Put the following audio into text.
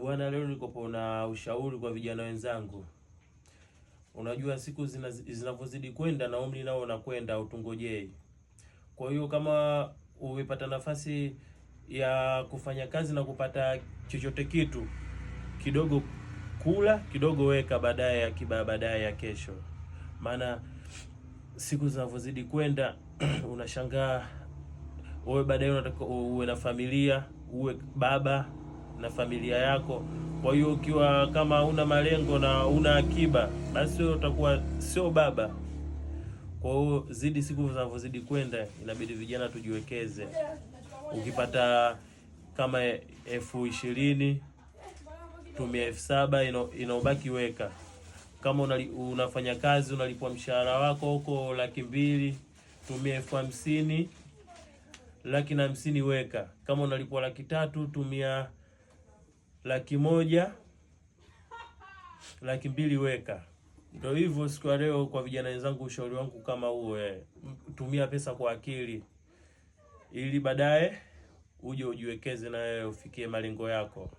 Bwana, leo niko na ushauri kwa vijana wenzangu. Unajua siku zinavyozidi kwenda na umri nao unakwenda, utungojei. Kwa hiyo kama umepata nafasi ya kufanya kazi na kupata chochote kitu kidogo, kula kidogo, weka baadaye, akiba baadaye ya kesho. Maana siku zinavyozidi kwenda unashangaa wewe baadaye unataka uwe na familia, uwe baba na familia yako. Kwa hiyo ukiwa kama una malengo na una akiba, basi wewe utakuwa sio baba. Kwa hiyo siku zinavyozidi kwenda, inabidi vijana tujiwekeze. Ukipata kama 20,000 tumia 7,000 inaobaki weka. Kama unafanya kazi unalipwa mshahara wako huko 200,000, tumia 50,000, 150,000 weka. Kama unalipwa 300,000, tumia 100,000, 200,000 weka. Ndio hivyo siku ya leo kwa vijana wenzangu, ushauri wangu kama huo, tumia pesa kwa akili ili baadaye uje ujiwekeze na wewe ufikie malengo yako.